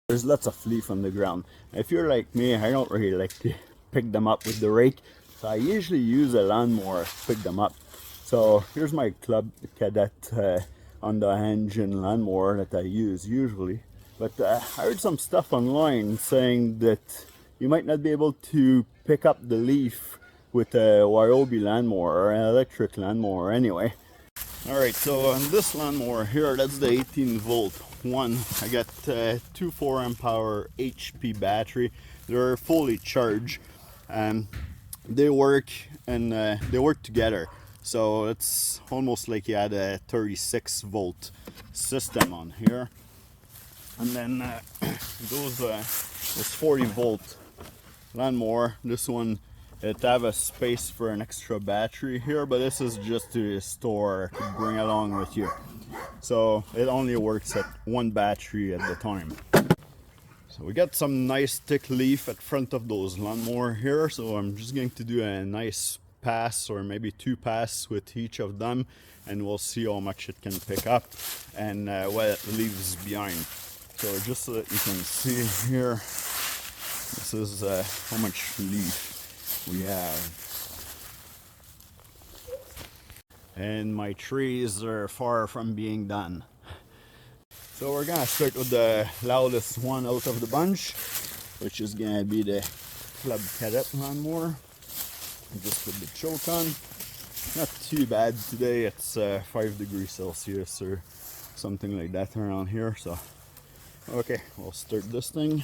there's lots of leaf on the ground. If you're like me, I don't really like to pick them up with the rake, so I usually use a lawnmower to pick them up. So here's my Club Cadet on the engine lawnmower that I use usually. But I heard some stuff online saying that you might not be able to pick up the leaf with a Ryobi lawnmower or an electric lawnmower anyway. Alright, so on this lawnmower here, that's the 18 volt one. I got 2 4 amp hour HP battery. They're fully charged and they work together. So it's almost like you had a 36 volt system on here. And then this 40 volt lawnmower, this one, it have a space for an extra battery here, but this is just to store, to bring along with you. So it only works at one battery at the time. So we got some nice thick leaf at front of those lawnmower here, so I'm just going to do a nice pass or maybe 2 passes with each of them, and we'll see how much it can pick up and what it leaves behind. So just so that you can see here, this is how much leaf we have. And my trees are far from being done. So we're gonna start with the loudest one out of the bunch, which is gonna be the Club Cadet lawnmower. Just put the choke on. Not too bad today, it's 5 degrees Celsius or something like that around here. So okay, we'll start this thing.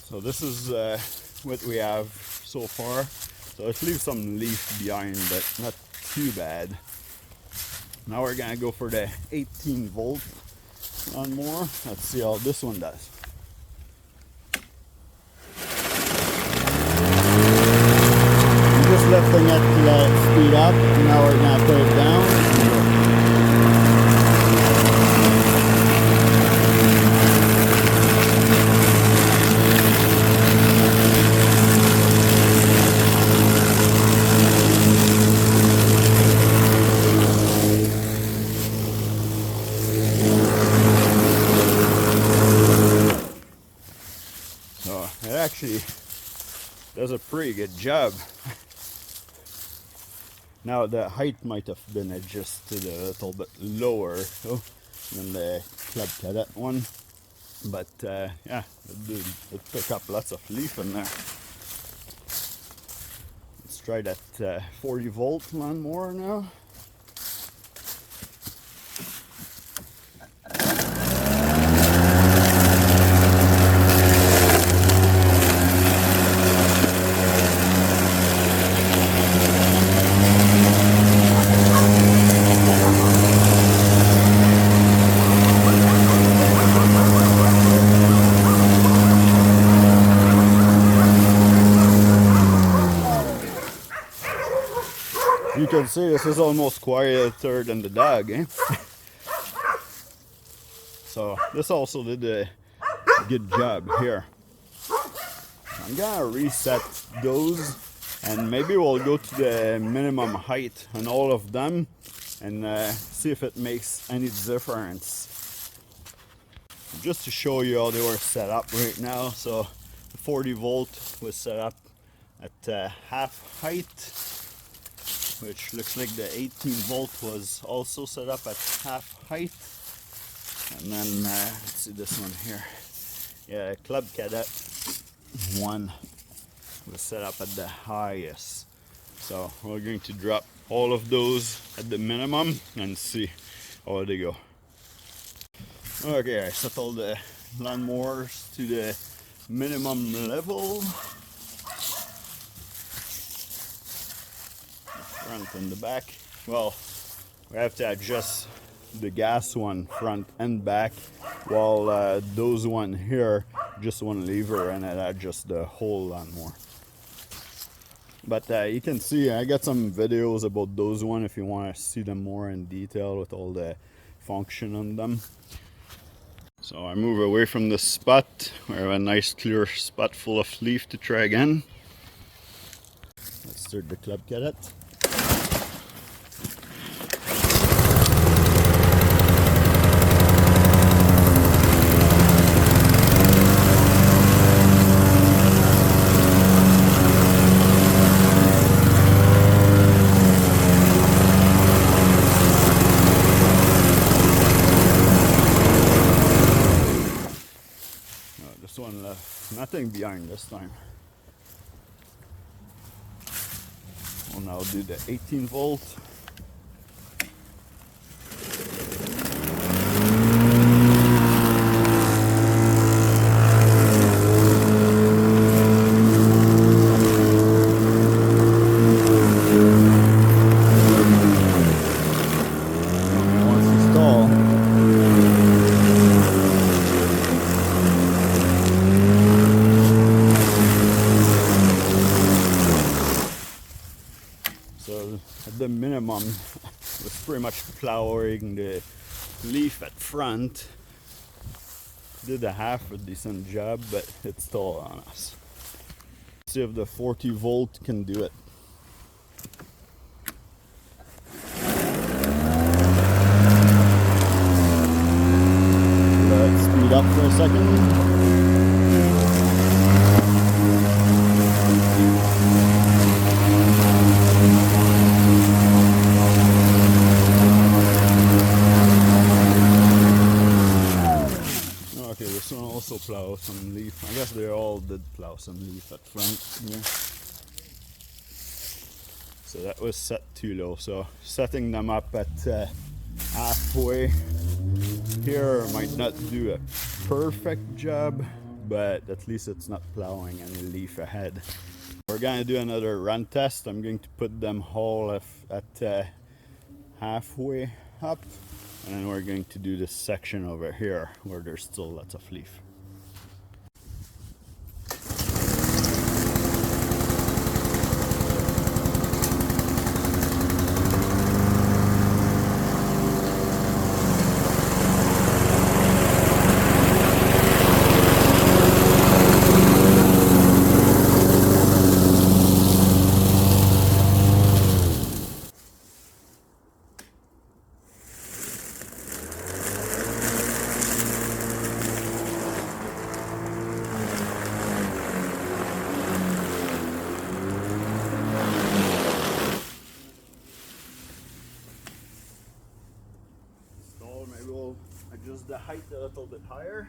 So this is what we have so far. So it leaves some leaf behind, but not too bad. Now we're gonna go for the 18 volt lawnmower. Let's see how this one does. I'm just lifting it to let it speed up. Now we're gonna put it down. It actually does a pretty good job. Now the height might have been adjusted a little bit lower than the Club Cadet one, but yeah, it picked up lots of leaf in there. Let's try that 40 volt lawnmower now. You can see this is almost quieter than the dog, eh? So this also did a good job here. I'm gonna reset those and maybe we'll go to the minimum height on all of them and see if it makes any difference. Just to show you how they were set up right now. So the 40 volt was set up at half height, which looks like the 18 volt was also set up at half height. And then let's see this one here. Yeah, Club Cadet 1 was set up at the highest. So we're going to drop all of those at the minimum and see how they go. Okay, I set all the lawnmowers to the minimum level. Front and the back. Well, we have to adjust the gas one front and back, while those one here just one lever and it adjusts the whole lawnmower. But you can see I got some videos about those one if you want to see them more in detail with all the function on them. So I move away from the spot. We have a nice clear spot full of leaf to try again. Let's start the club cadet. This one left, nothing behind this time. We'll now do the 18 volt. So at the minimum, was pretty much plowing the leaf at front. Did a half a decent job, but it's still on us. Let's see if the 40 volt can do it. Let's speed up for a second. Okay, this one also plow some leaf. I guess they all did plow some leaf at front here. So that was set too low. So setting them up at halfway here might not do a perfect job, but at least it's not plowing any leaf ahead. We're gonna do another run test. I'm going to put them all at halfway up. And then we're going to do this section over here where there's still lots of leaf. Maybe we'll adjust the height a little bit higher.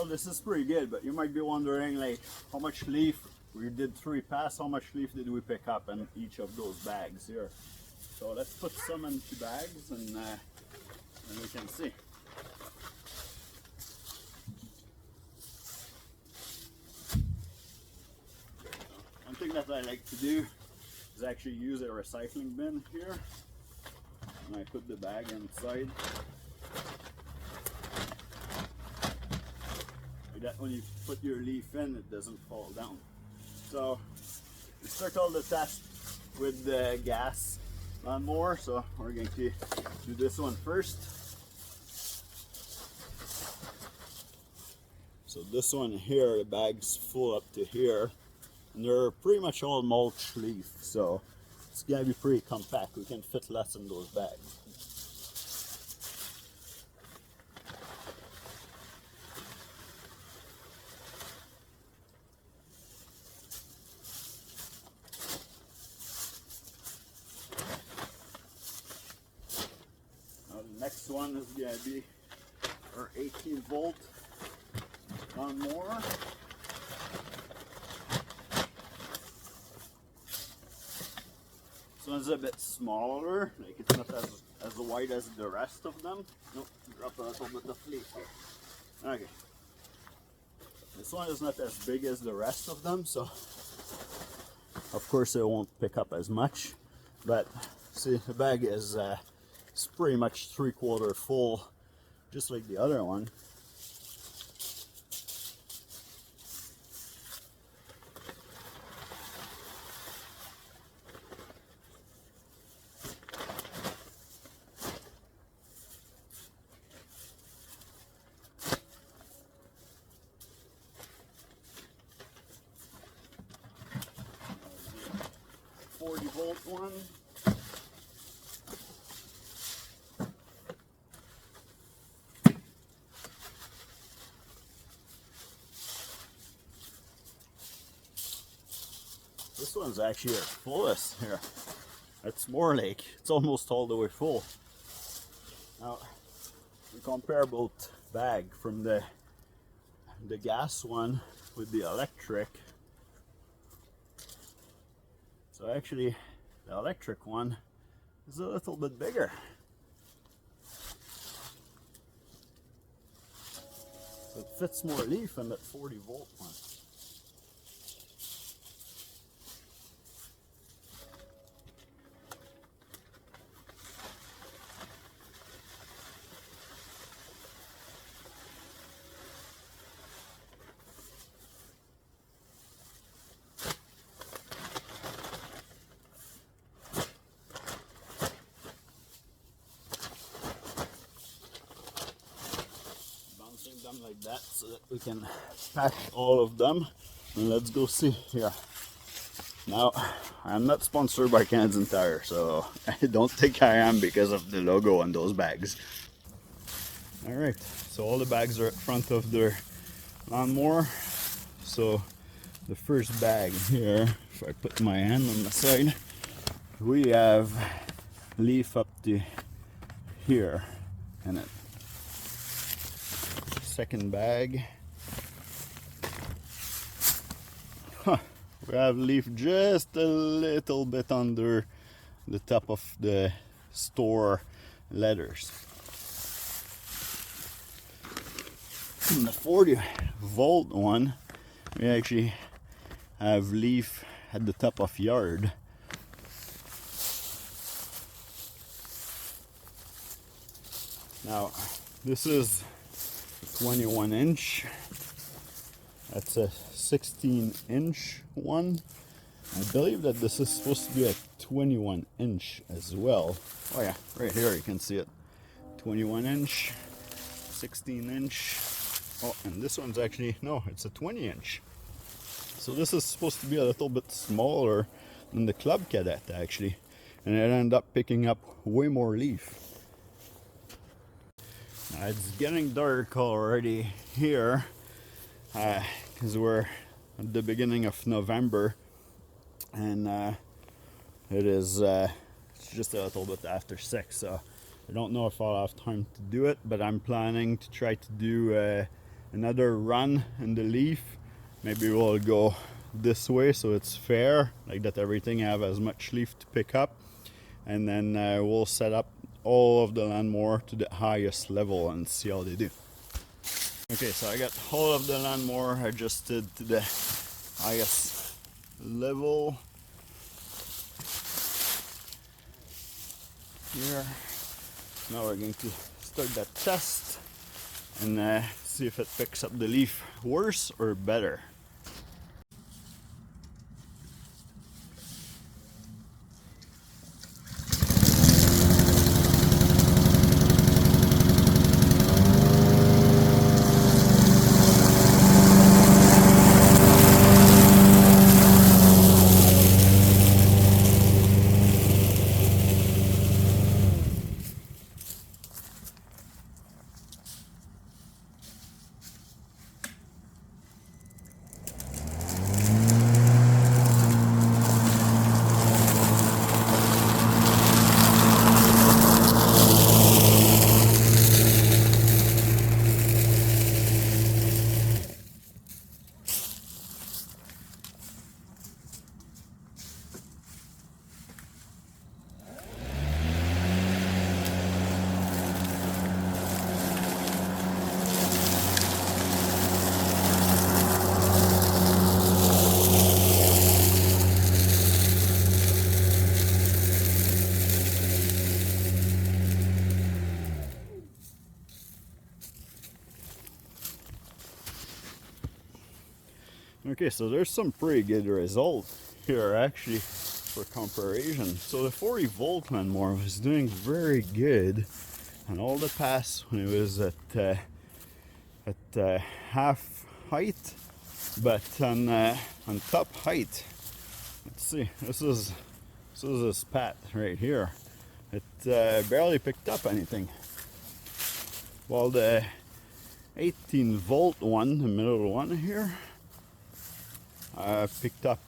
This is pretty good, but you might be wondering like how much leaf we did 3 passes, how much leaf did we pick up in each of those bags here. So let's put some into bags and we can see. One thing that I like to do is actually use a recycling bin here, and I put the bag inside. That when you put your leaf in, it doesn't fall down. So we start all the test with the gas lawnmower. So we're going to do this one first. So this one here, the bag's full up to here, and they're pretty much all mulch leaf. So it's gonna be pretty compact. We can fit less in those bags. Now the next one is gonna be our 18-volt lawnmower. This one's a bit smaller, like it's not as wide as the rest of them. Nope, drop a little bit of leaf here. Okay. This one is not as big as the rest of them, so of course it won't pick up as much. But see, the bag is it's pretty much 3/4 full, just like the other one. 40-volt one. This one's actually our fullest here. It's more like it's almost all the way full. Now we compare both bag from the gas one with the electric. So actually the electric one is a little bit bigger. So it fits more leaf in that 40-volt one. Them like that so that we can pack all of them, and let's go see here. Now I'm not sponsored by Canadian Tire, so I don't think I am because of the logo on those bags. Alright, so all the bags are at front of their lawnmower. So the first bag here, if I put my hand on the side, we have leaf up to here in it. Second bag, we have leaf just a little bit under the top of the store letters. In the 40-volt one, we actually have leaf at the top of yard. Now this is 21-inch. That's a 16-inch one. I believe that this is supposed to be a 21-inch as well. Oh yeah, right here you can see it. 21-inch, 16-inch. Oh, and this one's actually, no, it's a 20-inch. So this is supposed to be a little bit smaller than the Club Cadet actually. And it ended up picking up way more leaf. It's getting dark already here because we're at the beginning of November, and it is it's just a little bit after 6, so I don't know if I'll have time to do it, but I'm planning to try to do another run in the leaf. Maybe we'll go this way so it's fair, like that everything have as much leaf to pick up, and then we'll set up all of the lawnmower to the highest level and see how they do. Okay, so I got all of the lawnmower adjusted to the highest level here. Now we're going to start that test and see if it picks up the leaf worse or better. Okay, so there's some pretty good results here actually for comparison. So the 40 volt lawnmower was doing very good on all the pass when it was at half height, but on top height, let's see, this is this pat right here. It barely picked up anything. While the 18 volt one, the middle one here, picked up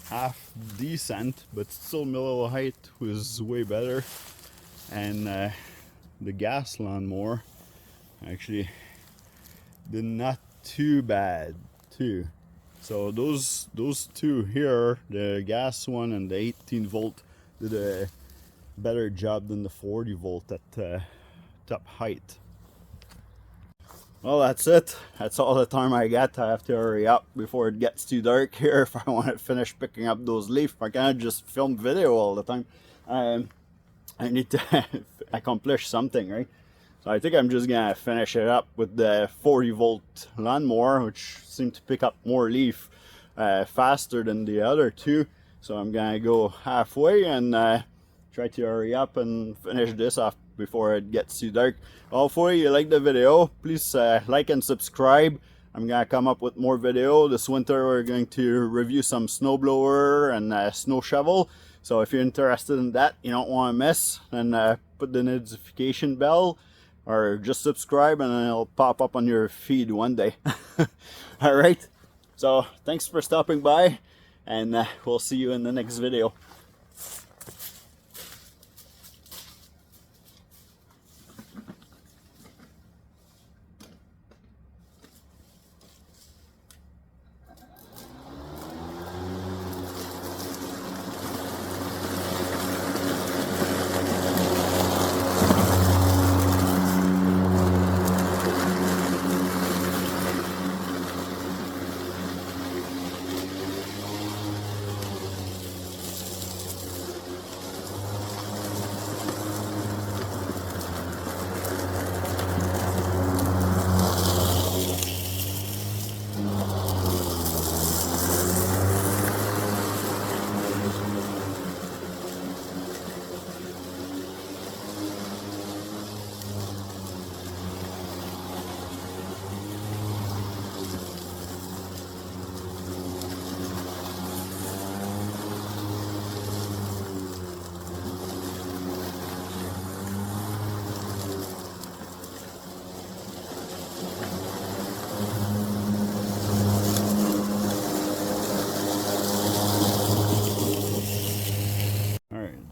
half decent, but still middle height was way better. And the gas lawnmower actually did not too bad too. So those two here, the gas one and the 18 volt, did a better job than the 40 volt at top height. Well, that's it. That's all the time I got. I have to hurry up before it gets too dark here if I want to finish picking up those leaves. I can't just film video all the time. I need to accomplish something, right? So I think I'm just gonna finish it up with the 40 volt lawnmower, which seemed to pick up more leaf faster than the other two. So I'm gonna go halfway and try to hurry up and finish this off before it gets too dark. Hopefully you like the video. Please like and subscribe. I'm gonna come up with more video. This winter we're going to review some snowblower and snow shovel. So if you're interested in that, you don't want to miss, then put the notification bell or just subscribe and it'll pop up on your feed one day. All right. So thanks for stopping by, and we'll see you in the next video.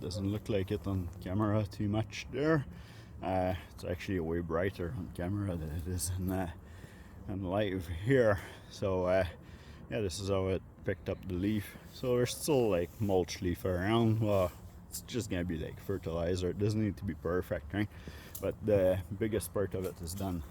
Doesn't look like it on camera too much there. It's actually way brighter on camera than it is in live here. So yeah, this is how it picked up the leaf. So there's still like mulch leaf around. Well, it's just gonna be like fertilizer. It doesn't need to be perfect, right? But the biggest part of it is done.